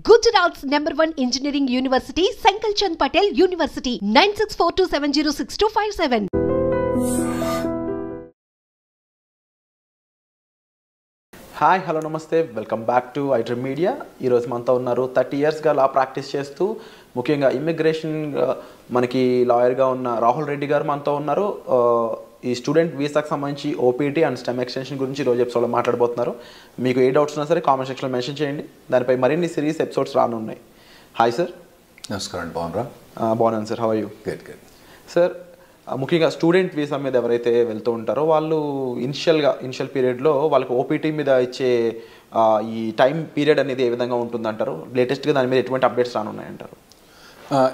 Gujarat's #1 engineering university, Sankal Chand Patel University, 9642706257. Hi hello నమస్తే welcome back to iDream Media. ఈరోజు మనతో ఉన్నారు 30 ఇయర్స్గా లా ప్రాక్టీస్ చేస్తూ ముఖ్యంగా ఇమిగ్రేషన్ మనకి లాయర్గా ఉన్న రాహుల్ రెడ్డి గారు మనతో ఉన్నారు. ఈ స్టూడెంట్ వీసాకు సంబంధించి ఓపీటీ అండ్ స్టెమ్ ఎక్స్టెన్షన్ గురించి ఈరోజు ఎపిసోడ్లో మాట్లాడబోతున్నారు. మీకు ఏ డౌట్స్ ఉన్నా సరే కామెంట్ సెక్షన్లో మెన్షన్ చేయండి. దానిపై మరిన్ని సిరీస్ ఎపిసోడ్స్ రానున్నాయి. Hi sir. నమస్కారం. బాగున్నారా? బాగున్నాను సార్. How are you? Good good. Sir, ముఖ్యంగా స్టూడెంట్ వీసా మీద ఎవరైతే వెళ్తూ ఉంటారో వాళ్ళు ఇనిషియల్ పీరియడ్లో వాళ్ళకి ఓపీటీ మీద ఇచ్చే ఈ టైం పీరియడ్ అనేది ఏ విధంగా ఉంటుందంటారు? లేటెస్ట్గా దాని మీద ఎటువంటి అప్డేట్స్ రానున్నాయంటారు?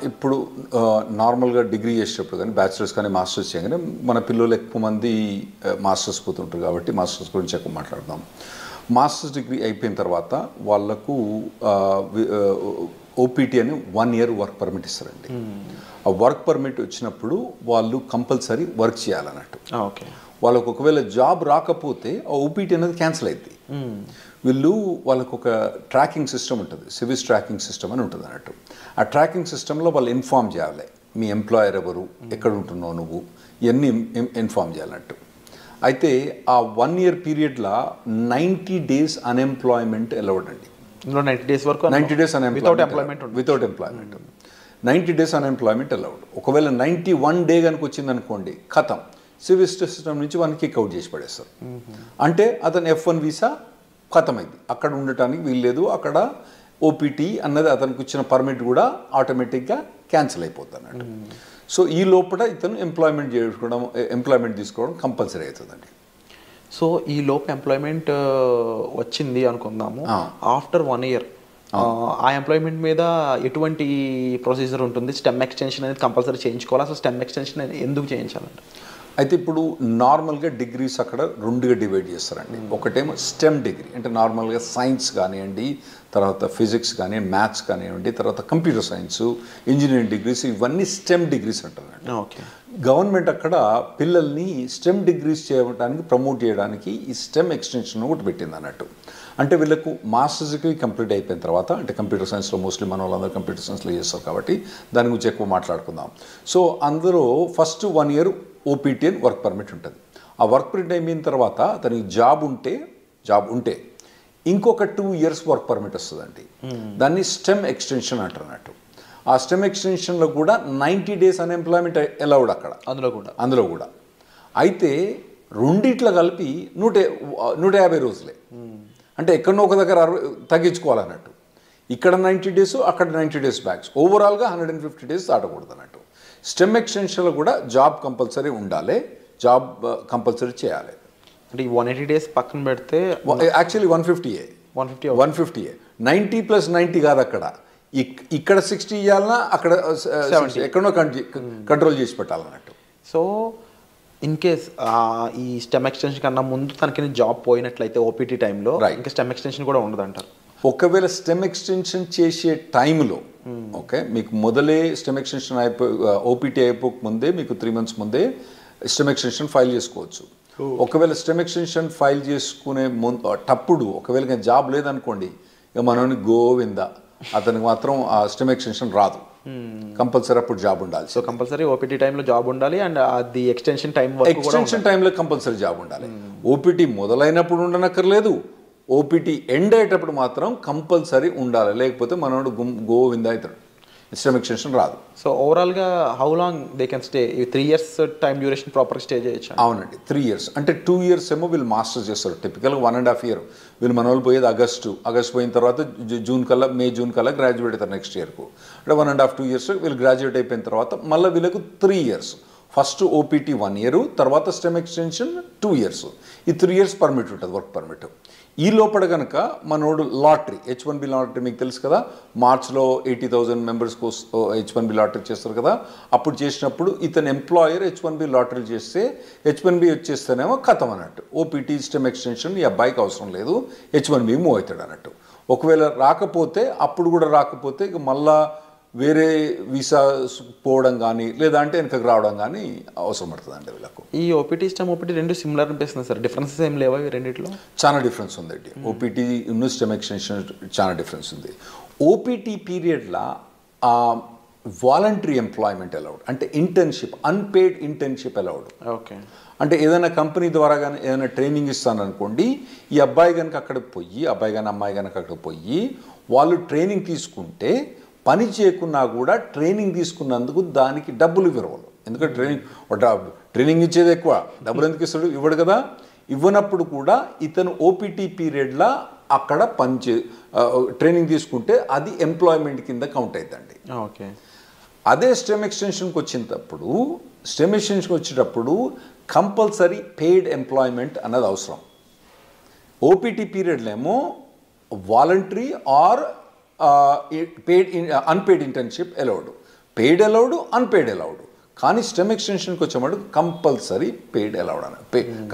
ఇప్పుడు నార్మల్గా డిగ్రీ చేసేటప్పుడు కానీ బ్యాచిలర్స్ కానీ మాస్టర్స్ చేయగానే మన పిల్లలు ఎక్కువ మంది మాస్టర్స్ పోతుంటారు కాబట్టి మాస్టర్స్ గురించి ఎక్కువ మాట్లాడదాం. మాస్టర్స్ డిగ్రీ అయిపోయిన తర్వాత వాళ్ళకు ఓపీటీ అని 1 year వర్క్ పర్మిట్ ఇస్తారండి. ఆ వర్క్ పర్మిట్ వచ్చినప్పుడు వాళ్ళు కంపల్సరీ వర్క్ చేయాలన్నట్టు. ఓకే. వాళ్ళకు ఒకవేళ జాబ్ రాకపోతే ఆ ఓపీటీ అనేది క్యాన్సిల్ అవుతుంది. వాళ్ళకు ఒక ట్రాకింగ్ సిస్టమ్ ఉంటుంది, సివిస్ ట్రాకింగ్ సిస్టమ్ అని ఉంటుంది అన్నట్టు. ఆ ట్రాకింగ్ సిస్టంలో వాళ్ళు ఇన్ఫామ్ చేయాలి, మీ ఎంప్లాయర్ ఎవరు, ఎక్కడ ఉంటున్నావు నువ్వు, ఇవన్నీ ఇన్ఫామ్ చేయాలన్నట్టు. అయితే ఆ 1 year పీరియడ్లో 90 days అన్ఎంప్లాయ్మెంట్ అలౌడ్ అండి. 90 days వరకు 90 days without employment 90 days unemployment allowed. ఒకవేళ 91 day కనుక వచ్చింది అనుకోండి, ఖతం, సివిస్ సిస్టమ్ నుంచి వాళ్ళని కిక్ అవుట్ చేసి పడేస్తారు. అంటే అతను F1 వీసా ఖతం అయింది, అక్కడ ఉండటానికి వీల్లేదు, అక్కడ ఓపీటీ అన్నది అతనికి ఇచ్చిన పర్మిట్ కూడా ఆటోమేటిక్గా క్యాన్సిల్ అయిపోతుంది అన్నట్టు. సో ఈ లోపల ఇతను ఎంప్లాయ్మెంట్ తీసుకోవడం కంపల్సరీ అవుతుందండి. సో ఈ లోపు ఎంప్లాయ్మెంట్ వచ్చింది అనుకుందాము, ఆఫ్టర్ 1 year ఆ ఎంప్లాయ్మెంట్ మీద ఎటువంటి ప్రొసీజర్ ఉంటుంది? స్టెమ్ ఎక్స్టెన్షన్ అనేది కంపల్సరీ చేయించుకోవాలి. అసలు స్టెమ్ ఎక్స్టెన్షన్ ఎందుకు చేయించాలంటే? అయితే ఇప్పుడు నార్మల్గా డిగ్రీస్ అక్కడ 2గా డివైడ్ చేస్తారండి. ఒకటేమో స్టెమ్ డిగ్రీ అంటే నార్మల్గా సైన్స్ కానివ్వండి, తర్వాత ఫిజిక్స్ కానీ, మ్యాథ్స్ కానివ్వండి, తర్వాత కంప్యూటర్ సైన్స్, ఇంజనీరింగ్ డిగ్రీస్, ఇవన్నీ స్టెమ్ డిగ్రీస్ అంటారండి. ఓకే. గవర్నమెంట్ అక్కడ పిల్లల్ని స్టెమ్ డిగ్రీస్ చేయడానికి ప్రమోట్ చేయడానికి ఈ స్టెమ్ ఎక్స్టెన్షన్ ఒకటి పెట్టింది అన్నట్టు. అంటే వీళ్ళకు మాస్టర్స్ డిగ్రీ కంప్లీట్ అయిపోయిన తర్వాత, అంటే కంప్యూటర్ సైన్స్లో మోస్ట్లీ మన వాళ్ళందరూ కంప్యూటర్ సైన్స్లో చేస్తారు కాబట్టి దాని గురించి ఎక్కువ మాట్లాడుకుందాం. సో అందులో ఫస్ట్ 1 year ఓపీటీ అని వర్క్ పర్మిట్ ఉంటుంది. ఆ వర్క్ పర్మిట్ అయిపోయిన తర్వాత అతనికి జాబ్ ఉంటే ఇంకొక 2 years వర్క్ పర్మిట్ వస్తుందండి. దాన్ని స్టెమ్ ఎక్స్టెన్షన్ అంటారు అన్నట్టు. ఆ స్టెమ్ ఎక్స్టెన్షన్లో కూడా 90 days అన్ఎంప్లాయ్మెంట్ అలౌడ్ అక్కడ, అందులో కూడా. అయితే రెండిట్లో కలిపి 150 రోజులే. అంటే ఎక్కడో ఒక దగ్గర తగ్గించుకోవాలన్నట్టు. ఇక్కడ 90 days, అక్కడ 90 days బ్యాక్స్, ఓవరాల్గా 150 days దాటకూడదు అన్నట్టు. స్టెమ్ ఎక్స్టెన్షన్లో కూడా జాబ్ కంపల్సరీ ఉండాలి, జాబ్ కంపల్సరీ చేయాలి. అంటే ఈ 180 days పక్కన పెడితే యాక్చువల్లీ 150 90 + 90 కాదు, అక్కడ ఇక్కడ 60 ఇవ్వాలన్నా అక్కడ 70 ఎక్కడో కంట్రోల్ చేసి పెట్టాలన్నట్టు. సో ఇన్ కేస్ ఈ స్టెమ్ ఎక్స్టెన్షన్ కన్నా ముందు తనకి జాబ్ పోయినట్లయితే ఓపీటీ టైంలో ఇంకా స్టెమ్ ఎక్స్టెన్షన్ కూడా ఉండదంటారు. ఒకవేళ స్టెమ్ ఎక్స్టెన్షన్ చేసే టైంలో ఓకే, మీకు మొదలే స్టెమ్ ఎక్స్టెన్షన్ ఓపీటీ అయిపోక ముందే మీకు 3 months ముందే స్టెమ్ ఎక్స్టెన్షన్ ఫైల్ చేసుకోవచ్చు. ఒకవేళ స్టెమ్ ఎక్స్టెన్షన్ ఫైల్ చేసుకునే తప్పుడు ఒకవేళ జాబ్ లేదనుకోండి, ఇక మనోని గోవిందా, అతనికి మాత్రం ఆ స్టెమ్ ఎక్స్టెన్షన్ రాదు. కంపల్సరీ అప్పుడు జాబ్ ఉండాలి. సో కంపల్సరీ ఓపీటీ టైంలో జాబ్ ఉండాలి అండ్ అది ఎక్స్టెన్షన్ టైంలో కంపల్సరీ జాబ్ ఉండాలి. ఓపీటీ మొదలైనప్పుడు ఉండనక్కర్లేదు, ఓపీటీ ఎండ్ అయ్యేటప్పుడు మాత్రం కంపల్సరీ ఉండాలి, లేకపోతే మనోడు గోవిందా అవుతాడు, స్టెమ్ ఎక్స్టెన్షన్ రాదు. సో ఓవరాల్గా how long they can stay? 3 years time duration proper stay చేయొచ్చు? అవునండి, 3 years. అంటే 2 years ఏమో వీళ్ళు మాస్టర్స్ చేస్తారు. టిపికల్గా 1.5 year వీళ్ళు మన వాళ్ళు పోయేది ఆగస్ట్ పోయిన తర్వాత మే జూన్ కల్లా గ్రాడ్యుయేట్ అవుతారు నెక్స్ట్ ఇయర్కు. అంటే 1.5-2 years వీళ్ళు గ్రాడ్యుయేట్ అయిపోయిన తర్వాత మళ్ళీ వీళ్ళకు 3 years. ఫస్ట్ ఓపీటీ 1 year, తర్వాత స్టెమ్ ఎక్స్టెన్షన్ 2 years. ఈ 3 years పర్మిట్ ఉంటుంది, వర్క్ పర్మిట్. ఈ లోపల కనుక మనోడు లాటరీ, H1B లాటరీ మీకు తెలుసు కదా, మార్చ్లో 80,000 members H1B లాటరీ చేస్తారు కదా. అప్పుడు చేసినప్పుడు ఇతను ఎంప్లాయర్ H1B లాటరీ చేస్తే H1B వచ్చేస్తేనేమో ఖతం అన్నట్టు. ఓపీటీ స్టెమ్ ఎక్స్టెన్షన్ ఈ అబ్బాయికి అవసరం లేదు, H1B మూవ్ అవుతాడు అన్నట్టు. ఒకవేళ రాకపోతే, అప్పుడు కూడా రాకపోతే ఇక మళ్ళా వేరే వీసా పోవడం కానీ లేదంటే వెనకకు రావడం కానీ అవసరం పడుతుందండి వీళ్ళకు. ఈ ఓపీటీ స్టెమ్ ఓపీటీ రెండు సిమిలర్ అనిపిస్తుంది సార్, డిఫరెన్సెస్ ఏం లేవా ఈ రెండిట్లో? చాలా డిఫరెన్స్ ఉందండి. ఓపీటీ ఉన్న స్టెమ్ ఎక్స్టెన్షన్ చాలా డిఫరెన్స్ ఉంది. ఓపీటీ పీరియడ్లో వాలంటరీ ఎంప్లాయ్మెంట్ అలౌడ్, అంటే internship, unpaid internship allowed. Okay. అంటే ఏదైనా కంపెనీ ద్వారా కానీ ఏదైనా ట్రైనింగ్ ఇస్తాననుకోండి, ఈ అబ్బాయి కనుక అక్కడికి పోయి, అబ్బాయి కానీ అమ్మాయి కనుక అక్కడికి పోయి వాళ్ళు ట్రైనింగ్ తీసుకుంటే పని చేయకున్నా కూడా ట్రైనింగ్ తీసుకున్నందుకు దానికి డబ్బులు ఇవ్వరు. ఎందుకంటే ట్రైనింగ్ ఇచ్చేది ఎక్కువ, డబ్బులు ఎందుకు ఇస్తాడు? ఇవ్వడు కదా. ఇవ్వనప్పుడు కూడా ఇతను ఓపీటీ పీరియడ్లో అక్కడ ట్రైనింగ్ తీసుకుంటే అది ఎంప్లాయ్మెంట్ కింద కౌంట్ అవుతుందండి. ఓకే. అదే స్టెమ్ ఎక్స్టెన్షన్కి వచ్చేటప్పుడు కంపల్సరీ పెయిడ్ ఎంప్లాయ్మెంట్ అన్నది అవసరం. ఓపీటీ పీరియడ్లో ఏమో voluntary or unpaid internship allowed, paid allowed, unpaid allowed. కానీ స్టెమ్ ఎక్స్టెన్షన్కి వచ్చేవాడు కంపల్సరీ పెయిడ్ అలౌడ్ అని,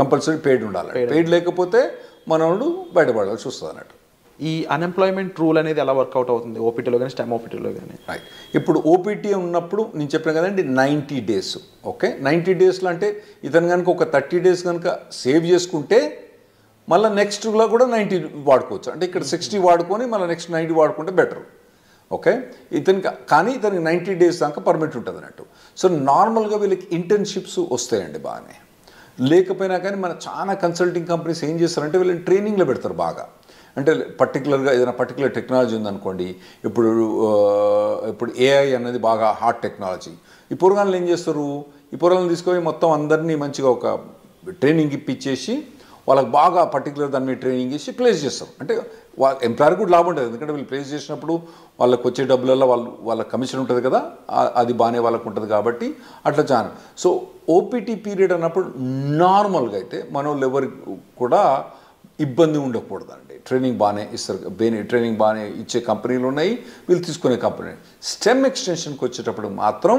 కంపల్సరీ పెయిడ్ ఉండాలి. పెయిడ్ లేకపోతే మనోడు బయటపడాల్సి వస్తుంది అన్నట్టు. ఈ అన్ఎంప్లాయ్మెంట్ రూల్ అనేది ఎలా వర్కౌట్ అవుతుంది ఓపీటీలో కానీ స్టెమ్ ఓపీటీలో కానీ? రైట్. ఇప్పుడు ఓపీటీ ఉన్నప్పుడు నేను చెప్పాను కదండి 90 days. ఓకే, 90 daysలో అంటే ఇతను కనుక ఒక 30 days కనుక సేవ్ చేసుకుంటే మళ్ళీ నెక్స్ట్లో కూడా 90 వాడుకోవచ్చు. అంటే ఇక్కడ 60 వాడుకొని మళ్ళీ నెక్స్ట్ 90 వాడుకుంటే బెటర్. ఓకే, కానీ ఇతనికి 90 days దాకా పర్మిట్ ఉంటుంది అన్నట్టు. సో నార్మల్గా వీళ్ళకి ఇంటర్న్షిప్స్ వస్తాయండి బాగానే. లేకపోయినా కానీ మన చాలా కన్సల్టింగ్ కంపెనీస్ ఏం చేస్తారంటే వీళ్ళని ట్రైనింగ్లో పెడతారు బాగా. అంటే పర్టికులర్గా ఏదైనా పర్టికులర్ టెక్నాలజీ ఉందనుకోండి, ఇప్పుడు ఏఐ అనేది బాగా హాట్ టెక్నాలజీ. ఈ పోరగాళ్ళు ఏం చేస్తారు, ఈ పోరగాళ్ళని తీసుకొని మొత్తం అందరినీ మంచిగా ఒక ట్రైనింగ్ ఇప్పించేసి వాళ్ళకి బాగా పర్టికులర్ దాని మీద ట్రైనింగ్ చేసి ప్లేస్ చేస్తారు. అంటే ఎంప్లాయర్ కూడా లాభం ఉంటుంది, ఎందుకంటే వీళ్ళు ప్లేస్ చేసినప్పుడు వాళ్ళకి వచ్చే డబ్బులలో వాళ్ళ కమిషన్ ఉంటుంది కదా, అది బాగానే వాళ్ళకు ఉంటుంది కాబట్టి అట్లా చాలా. సో ఓపీటీ పీరియడ్ అన్నప్పుడు నార్మల్గా అయితే మన వాళ్ళు ఎవరికి కూడా ఇబ్బంది ఉండకూడదండి. ట్రైనింగ్ బాగానే ఇస్తారు, ట్రైనింగ్ బాగానే ఇచ్చే కంపెనీలు ఉన్నాయి, వీళ్ళు తీసుకునే కంపెనీ. స్టెమ్ ఎక్స్టెన్షన్కి వచ్చేటప్పుడు మాత్రం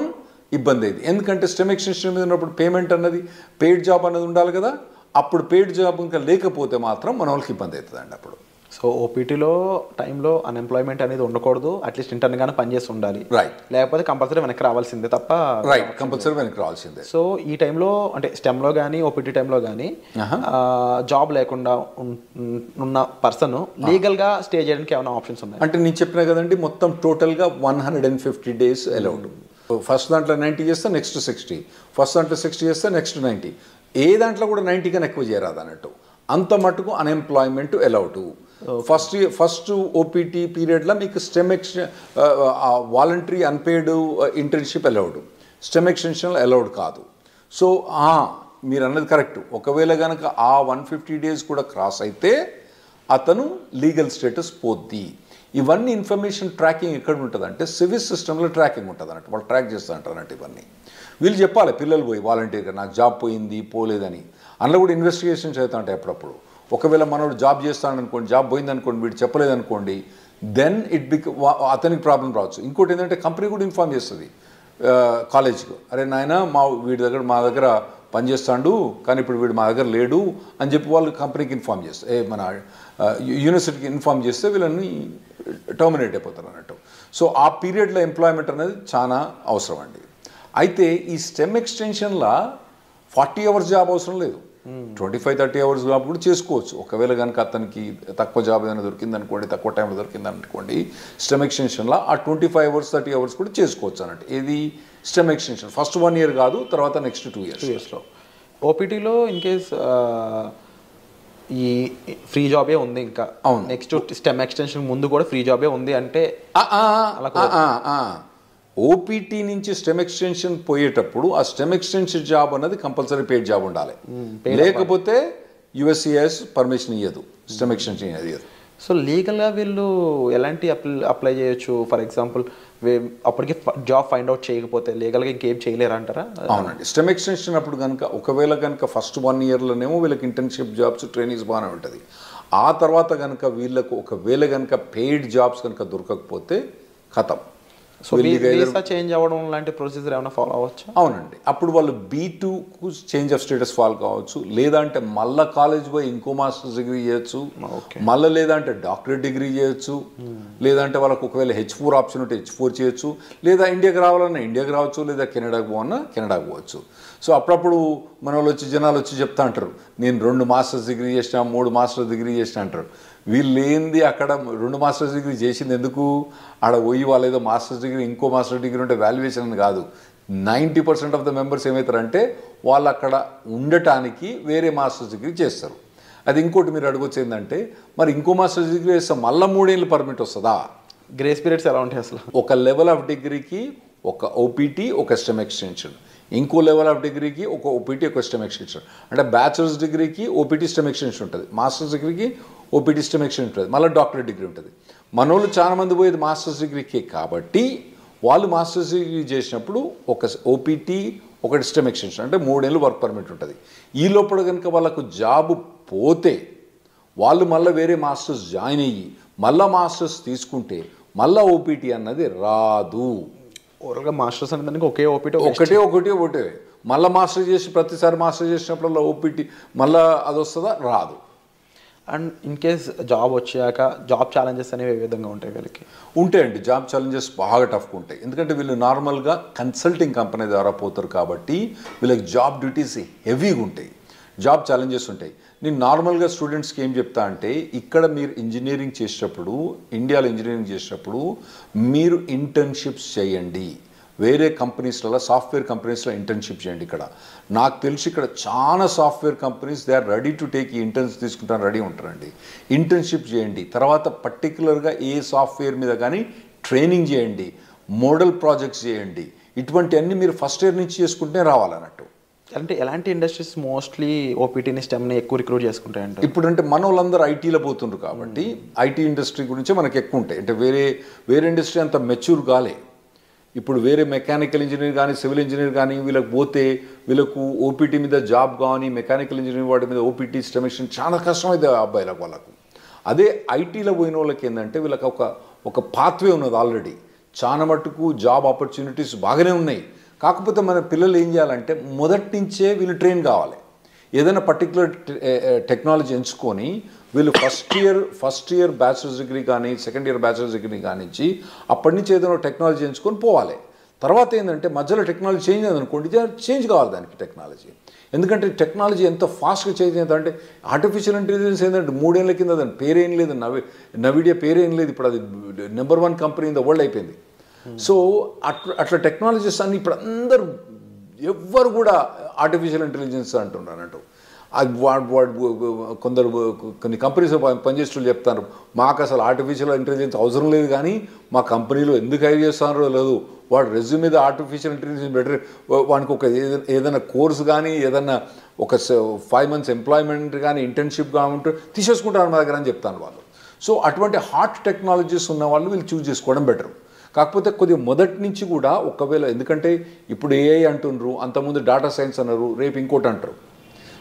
ఇబ్బంది అయింది. ఎందుకంటే స్టెమ్ ఎక్స్టెన్షన్ మీద ఉన్నప్పుడు పేమెంట్ అన్నది, పెయిడ్ జాబ్ అన్నది ఉండాలి కదా. అప్పుడు పెయిడ్ జాబ్ ఇంకా లేకపోతే మాత్రం మన వాళ్ళకి ఇబ్బంది అవుతుందండి అప్పుడు. సో ఓపీటీలో టైంలో అన్ఎంప్లాయ్మెంట్ అనేది ఉండకూడదు, అట్లీస్ట్ ఇంటర్న్గానే పనిచేసి ఉండాలి. రైట్. లేకపోతే కంపల్సరీ వెనక్కి రావాల్సిందే తప్ప. రైట్, కంపల్సరీ వెనక్కి రావాల్సిందే. సో ఈ టైంలో అంటే స్టెమ్లో కానీ ఓపీటీ టైంలో కానీ జాబ్ లేకుండా ఉన్న పర్సన్ లీగల్గా స్టే చేయడానికి ఏమైనా ఆప్షన్స్ ఉన్నాయి? అంటే నేను చెప్పినా కదండి, మొత్తం టోటల్గా 150 days అలౌడ్. ఫస్ట్ దాంట్లో 90 చేస్తే నెక్స్ట్ 60, ఫస్ట్ దాంట్లో 60 చేస్తే నెక్స్ట్ 90. ఏ దాంట్లో కూడా 90 కన్నా ఎక్కువ చేయరాదు అన్నట్టు. అంత మటుకు అన్ఎంప్లాయ్మెంట్ అలౌడ్. ఫస్ట్ ఓపీటీ పీరియడ్లో మీకు STEM voluntary unpaid internship allowed, STEM ఎక్స్టెన్షన్లో అలౌడ్ కాదు. సో మీరు అన్నది కరెక్ట్. ఒకవేళ కనుక ఆ 150 days కూడా క్రాస్ అయితే అతను లీగల్ స్టేటస్ పోద్ది. ఇవన్నీ ఇన్ఫర్మేషన్ ట్రాకింగ్ ఎక్కడ ఉంటుంది అంటే సివిల్ సిస్టంలో ట్రాకింగ్ ఉంటుంది అన్నట్టు. వాళ్ళు ట్రాక్ చేస్తూ ఉంటారు అన్నట్టు. ఇవన్నీ వీళ్ళు చెప్పాలి, పిల్లలు పోయి వాలంటీర్గా నాకు జాబ్ పోయింది పోలేదని. అందులో కూడా ఇన్వెస్టిగేషన్స్ అవుతూ ఉంటాయి అప్పుడప్పుడు. ఒకవేళ మనోడు జాబ్ చేస్తాడనుకోండి, జాబ్ పోయిందనుకోండి, వీడు చెప్పలేదనుకోండి, దెన్ అతనికి ప్రాబ్లం రావచ్చు. ఇంకోటి ఏంటంటే కంపెనీ కూడా ఇన్ఫార్మ్ చేస్తుంది కాలేజ్కి, అరే నాయన మా దగ్గర పనిచేస్తాడు కానీ ఇప్పుడు వీడు మా దగ్గర లేడు అని చెప్పి వాళ్ళు కంపెనీకి ఇన్ఫార్మ్ చేస్తారు, మన యూనివర్సిటీకి ఇన్ఫార్మ్ చేస్తే వీళ్ళని టర్మినేట్ అయిపోతారు అన్నట్టు. సో ఆ పీరియడ్లో ఎంప్లాయ్మెంట్ అనేది చాలా అవసరం అండి. అయితే ఈ స్టెమ్ ఎక్స్టెన్షన్లో 40 hours జాబ్ అవసరం లేదు, 25-30 hours జాబ్ కూడా చేసుకోవచ్చు. ఒకవేళ కనుక అతనికి తక్కువ జాబ్ ఏదైనా దొరికిందనుకోండి, తక్కువ టైంలో దొరికిందనుకోండి, స్టెమ్ ఎక్స్టెన్షన్లో ఆ 25 hours 30 hours కూడా చేసుకోవచ్చు అన్నట్టు. ఇది స్టెమ్ ఎక్స్టెన్షన్. ఫస్ట్ 1 year కాదు, తర్వాత నెక్స్ట్ 2 yearsలో. ఓపీటీలో ఇన్ కేస్ ఈ ఫ్రీ జాబే ఉంది, ఇంకా అవును నెక్స్ట్ స్టెమ్ ఎక్స్టెన్షన్ ముందు కూడా ఫ్రీ జాబే ఉంది అంటే ఓపీటీ నుంచి స్టెమ్ ఎక్స్టెన్షన్ పోయేటప్పుడు ఆ స్టెమ్ ఎక్స్టెన్షన్ జాబ్ అన్నది కంపల్సరీ పెయిడ్ జాబ్ ఉండాలి, లేకపోతే USCIS పర్మిషన్ ఇవ్వదు, స్టెమ్ ఎక్స్టెన్షన్ ఇవ్వదు. సో లీగల్గా వీళ్ళు ఎలాంటి అప్లై చేయొచ్చు? ఫర్ ఎగ్జాంపుల్ అప్పటికి జాబ్ ఫైండ్ అవుట్ చేయకపోతే లీగల్గా ఇంకేం చేయలేరు అంటారా? అవునండి. స్టెమ్ ఎక్స్టెన్షన్ అప్పుడు కనుక ఒకవేళ కనుక ఫస్ట్ 1 yearలోనేమో వీళ్ళకి ఇంటర్న్షిప్ జాబ్స్ ట్రైనింగ్స్ బాగానే ఉంటుంది. ఆ తర్వాత కనుక వీళ్ళకు ఒకవేళ కనుక పెయిడ్ జాబ్స్ కనుక దొరకకపోతే ఖతం. సో వీసా చేంజ్ అవ్వడం లాంటి ప్రొసీజర్ ఏమైనా ఫాలో అవ్వచ్చు? అవునండి. అప్పుడు వాళ్ళు B2కు చేంజ్ ఆఫ్ స్టేటస్ ఫాలో కావచ్చు, లేదంటే మళ్ళీ కాలేజ్ పోయి ఇంకో మాస్టర్స్ డిగ్రీ చేయొచ్చు, మళ్ళీ లేదంటే డాక్టరేట్ డిగ్రీ చేయొచ్చు, లేదంటే వాళ్ళకు ఒకవేళ H4 ఆప్షన్ ఉంటే H4 చేయొచ్చు, లేదా ఇండియాకి రావాలన్నా ఇండియాకి రావచ్చు, లేదా కెనడాకి పోవన్నా కెనడాకి పోవచ్చు. సో అప్పుడప్పుడు మన వాళ్ళు జనాలు వచ్చి చెప్తా అంటారు, నేను 2 మాస్టర్స్ డిగ్రీ చేసినా 3 మాస్టర్స్ డిగ్రీ చేసినా అంటారు. వీళ్ళు ఏంది అక్కడ 2 మాస్టర్స్ డిగ్రీ చేసింది ఎందుకు, ఆడ పోయి వాళ్ళు ఏదో మాస్టర్స్ డిగ్రీ ఇంకో మాస్టర్ డిగ్రీ ఉంటే వాల్యుయేషన్ అని కాదు. 90% ఆఫ్ ద మెంబర్స్ ఏమవుతారంటే వాళ్ళు అక్కడ ఉండటానికి వేరే మాస్టర్స్ డిగ్రీ చేస్తారు. అది ఇంకోటి మీరు అడగొచ్చు ఏంటంటే, మరి ఇంకో మాస్టర్స్ డిగ్రీ చేస్తే మళ్ళీ 3 ఏళ్ళు పర్మిట్ వస్తుందా? గ్రేస్ పీరియడ్స్ ఎలా ఉంటాయి అసలు? ఒక లెవెల్ ఆఫ్ డిగ్రీకి ఒక ఓపీటీ, ఒక స్టెమ్ ఎక్స్టెన్షన్. ఇంకో లెవెల్ ఆఫ్ డిగ్రీకి ఒక ఓపీటీ, ఒక స్టెమ్ ఎక్స్టెన్షన్. అంటే బ్యాచిలర్స్ డిగ్రీకి ఓపీటీ స్టెమ్ ఎక్స్టెన్షన్ ఉంటుంది, మాస్టర్స్ డిగ్రీకి ఓపీటీ స్టెమ్ ఎక్స్టెన్షన్ ఉంటుంది, మళ్ళీ డాక్టరేట్ డిగ్రీ ఉంటుంది. మనోళ్ళు చాలా మంది పోయేది మాస్టర్స్ డిగ్రీకి కాబట్టి వాళ్ళు మాస్టర్స్ డిగ్రీ చేసినప్పుడు ఒక ఓపీటీ, ఒక స్టెమ్ ఎక్స్టెన్షన్ అంటే 3 ఏళ్ళు వర్క్ పర్మిట్ ఉంటుంది. ఈ లోపల కనుక వాళ్ళకు జాబ్ పోతే వాళ్ళు మళ్ళీ వేరే మాస్టర్స్ జాయిన్ అయ్యి మళ్ళీ మాస్టర్స్ తీసుకుంటే మళ్ళీ ఓపీటీ అన్నది రాదు. ఓవరాల్గా మాస్టర్స్ అంటే ఒకే ఓపీటీ, ఒకటే మళ్ళీ మాస్టర్ చేసి ప్రతిసారి మాస్టర్ చేసినప్పుడు ఓపీటీ మళ్ళీ అది వస్తుందా? రాదు. అండ్ ఇన్ కేస్ జాబ్ వచ్చాక జాబ్ ఛాలెంజెస్ అనేవి ఏ విధంగా ఉంటాయి వీళ్ళకి? ఉంటాయండి, జాబ్ ఛాలెంజెస్ బాగా టఫ్గా ఉంటాయి. ఎందుకంటే వీళ్ళు నార్మల్గా కన్సల్టింగ్ కంపెనీ ద్వారా పోతారు కాబట్టి వీళ్ళకి జాబ్ డ్యూటీస్ హెవీగా ఉంటాయి, జాబ్ ఛాలెంజెస్ ఉంటాయి. నేను నార్మల్గా స్టూడెంట్స్కి ఏం చెప్తా అంటే, ఇక్కడ మీరు ఇంజనీరింగ్ చేసేటప్పుడు, ఇండియాలో ఇంజనీరింగ్ చేసేటప్పుడు మీరు ఇంటర్న్షిప్స్ చేయండి. వేరే కంపెనీస్లలో, సాఫ్ట్వేర్ కంపెనీస్లో ఇంటర్న్షిప్ చేయండి. ఇక్కడ నాకు తెలిసి ఇక్కడ చాలా software companies they are ready to take ఈ ఇంటర్న్స్ తీసుకుంటాను రెడీ ఉంటారండి. ఇంటర్న్షిప్ చేయండి, తర్వాత పర్టికులర్గా ఏ సాఫ్ట్వేర్ మీద కానీ ట్రైనింగ్ చేయండి, మోడల్ ప్రాజెక్ట్స్ చేయండి. ఇటువంటి అన్ని మీరు ఫస్ట్ ఇయర్ నుంచి చేసుకుంటే రావాలన్నట్టు. అంటే ఎలాంటి ఇండస్ట్రీస్ మోస్ట్లీ ఓపీటీని స్టెమ్ని ఎక్కువ రిక్రూట్ చేసుకుంటాయంటే? ఇప్పుడంటే మన వాళ్ళందరూ ఐటీలో పోతుండ్రు కాబట్టి ఐటీ ఇండస్ట్రీ గురించి మనకు ఎక్కువ ఉంటాయి. అంటే వేరే ఇండస్ట్రీ అంత మెచ్యూర్ కాలే. ఇప్పుడు వేరే మెకానికల్ ఇంజనీర్ కానీ, సివిల్ ఇంజనీర్ కానీ వీళ్ళకి పోతే వీళ్ళకు ఓపీటీ మీద జాబ్ కానీ, మెకానికల్ ఇంజనీర్ వాటి మీద ఓపీటీ స్టెమిషన్ చాలా కష్టమైంది అబ్బాయిలకు వాళ్ళకు. అదే ఐటీలో పోయిన వాళ్ళకి ఏంటంటే వీళ్ళకి ఒక పాత్వే ఉన్నది ఆల్రెడీ. చాలా మట్టుకు జాబ్ ఆపర్చునిటీస్ బాగానే ఉన్నాయి. కాకపోతే మన పిల్లలు ఏం చేయాలంటే మొదటి నుంచే వీళ్ళు ట్రైన్ కావాలి. ఏదైనా పర్టికులర్ టెక్నాలజీ ఎంచుకొని వీళ్ళు ఫస్ట్ ఇయర్ బ్యాచిలర్స్ డిగ్రీ కానీ, సెకండ్ ఇయర్ బ్యాచిలర్స్ డిగ్రీ కానించి అప్పటి నుంచి ఏదైనా టెక్నాలజీ ఎంచుకొని పోవాలి. తర్వాత ఏంటంటే మధ్యలో టెక్నాలజీ చేంజ్ అయిందనుకోండి, చేంజ్ కావాలి దానికి టెక్నాలజీ. ఎందుకంటే టెక్నాలజీ ఎంత ఫాస్ట్గా చేంజ్ అయిందంటే ఆర్టిఫిషియల్ ఇంటెలిజెన్స్ ఏంటంటే 3 ఏళ్ల కింద దాని పేరేం లేదు, నవిడియా పేరేం లేదు. ఇప్పుడు అది number 1 company in the world అయిపోయింది. సో అట్లా టెక్నాలజీస్ అన్ని ఇప్పుడు అందరూ ఎవ్వరు కూడా ఆర్టిఫిషియల్ ఇంటెలిజెన్స్ అంటున్నారంటూ. అది కొన్ని కంపెనీస్ పనిచేస్తూ చెప్తారు, మాకు అసలు ఆర్టిఫిషియల్ ఇంటెలిజెన్స్ అవసరం లేదు, కానీ మా కంపెనీలో ఎందుకు హైర్ చేస్తున్నారో లేదు, వాడు రెజ్యూమ్ మీద ఆర్టిఫిషియల్ ఇంటెలిజెన్స్ బెటర్, వానికి ఒక ఏదైనా కోర్సు కానీ, ఏదైనా ఒక 5 months ఎంప్లాయ్మెంట్ కానీ, ఇంటర్న్షిప్ కానీ ఉంటే తీసేసుకుంటారు మా దగ్గర అని చెప్తాను వాళ్ళు. సో అటువంటి హాట్ టెక్నాలజీస్ ఉన్న వాళ్ళు వీళ్ళు చూస్ చేసుకోవడం బెటర్. కాకపోతే కొద్దిగా మొదటి నుంచి కూడా ఒకవేళ, ఎందుకంటే ఇప్పుడు ఏఐ అంటున్నారు, అంతకుముందు డేటా సైన్స్ అన్నారు, రేపు ఇంకోటి అంటారు.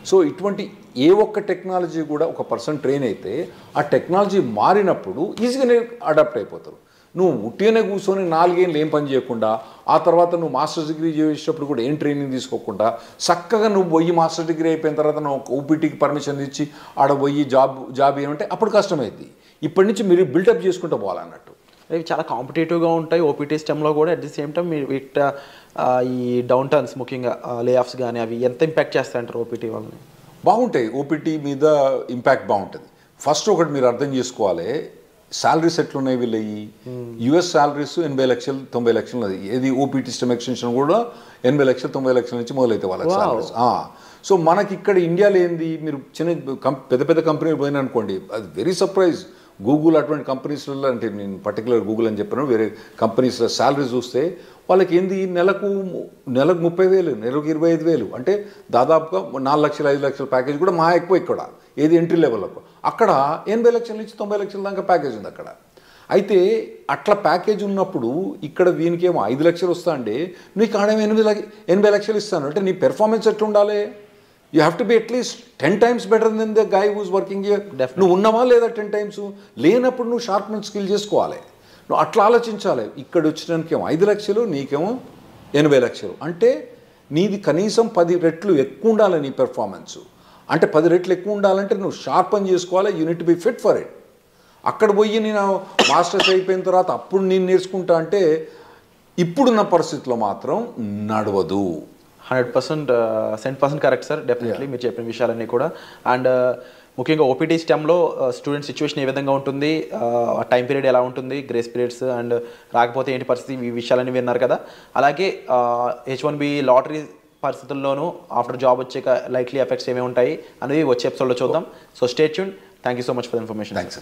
సో ఇటువంటి ఏ ఒక్క టెక్నాలజీ కూడా ఒక పర్సన్ ట్రైన్ అయితే ఆ టెక్నాలజీ మారినప్పుడు ఈజీగానే అడాప్ట్ అయిపోతారు. నువ్వు ఉట్టిగానే కూర్చొని 4 ఏళ్ళు ఏం పని చేయకుండా, ఆ తర్వాత నువ్వు మాస్టర్స్ డిగ్రీ చేసేటప్పుడు కూడా ఏం ట్రైనింగ్ తీసుకోకుండా చక్కగా నువ్వు పోయి మాస్టర్స్ డిగ్రీ అయిపోయిన తర్వాత నువ్వు ఓపీటీకి పర్మిషన్ ఇచ్చి ఆడ పోయి జాబ్ ఏమంటే అప్పుడు కష్టమైంది. ఇప్పటి నుంచి మీరు బిల్డప్ చేసుకుంటూ పోవాలన్నట్టు. ఇవి చాలా కాంపిటేటివ్గా ఉంటాయి ఓపీటీ స్టెమ్లో కూడా. అట్ ది సేమ్ టైం మీరు ఈ డౌన్ టర్న్స్, ముఖ్యంగా లే ఆఫ్స్ కానీ అవి ఎంత ఇంపాక్ట్ చేస్తాయంటారు ఓపీటీ వాళ్ళని? బాగుంటాయి, ఓపీటీ మీద ఇంపాక్ట్ బాగుంటుంది. ఫస్ట్ ఒకటి మీరు అర్థం చేసుకోవాలి, శాలరీస్ ఎట్లున్నాయి వీళ్ళవి. యుఎస్ శాలరీస్ 80 లక్షలు 90 లక్షలు ఉన్నది. ఏది ఓపీటీ స్టెమ్ ఎక్స్టెన్షన్ కూడా 80 లక్షలు 90 లక్షల నుంచి మొదలైతే వాళ్ళకి శాలరీస్. సో మనకి ఇక్కడ ఇండియాలో ఏంది, మీరు పెద్ద పెద్ద కంపెనీలు పోయినా అనుకోండి, అది వెరీ సర్ప్రైజ్. గూగుల్ అటువంటి కంపెనీస్లలో, అంటే నేను పర్టికులర్ గూగుల్ అని చెప్పాను, వేరే కంపెనీస్లో శాలరీ చూస్తే వాళ్ళకి ఏంది నెలకు 30,000, నెలకు 25,000, అంటే దాదాపుగా 4 లక్షలు 5 లక్షల ప్యాకేజ్ కూడా మా ఎక్కువ ఇక్కడ. ఏది ఎంట్రీ లెవెల్లకు అక్కడ 80 లక్షల నుంచి 90 లక్షల దాకా ప్యాకేజ్ ఉంది అక్కడ. అయితే అట్లా ప్యాకేజ్ ఉన్నప్పుడు ఇక్కడ వీనికేమో 5 లక్షలు వస్తా అంటే నీకు ఆడేమో 80 లక్షలు ఇస్తాను అంటే నీ పెర్ఫార్మెన్స్ ఎట్లా ఉండాలి? You have to be at least 10 times better then the guy who's working here. నువ్వు ఉన్నావా లేదా 10 times? లేనప్పుడు నువ్వు షార్ప్మెంట్ స్కిల్ చేసుకోవాలి. నువ్వు అట్లా ఆలోచించాలి. ఇక్కడ వచ్చినానికేమో 5 లక్షలు, నీకేమో 80 లక్షలు, అంటే నీది కనీసం 10 రెట్లు ఎక్కువ ఉండాలి నీ పెర్ఫార్మెన్స్. అంటే 10 రెట్లు ఎక్కువ ఉండాలంటే నువ్వు షార్ప్ అని చేసుకోవాలి. You need to be fit for it. అక్కడ పోయి నేను మాస్టర్స్ అయిపోయిన తర్వాత అప్పుడు నేను నేర్చుకుంటా అంటే ఇప్పుడున్న పరిస్థితిలో మాత్రం నడవదు. 100% కరెక్ట్ సార్, డెఫినెట్లీ మీరు చెప్పిన విషయాలన్నీ కూడా. అండ్ ముఖ్యంగా ఓపీటీ స్టెమ్లో స్టూడెంట్ సిచ్యువేషన్ ఏ విధంగా ఉంటుంది, టైం పీరియడ్ ఎలా ఉంటుంది, గ్రేస్ పీరియడ్స్ అండ్ రాకపోతే ఏంటి పరిస్థితి, ఈ విషయాలన్నీ విన్నారు కదా. అలాగే H1B లాటరీ పరిస్థితుల్లోనూ ఆఫ్టర్ జాబ్ వచ్చాక లైక్లీ ఎఫెక్ట్స్ ఏమేమి ఉంటాయి అనేవి వచ్చే ఎపిసోడ్లో చూద్దాం. So stay tuned. Thank you so much for the information. Thanks.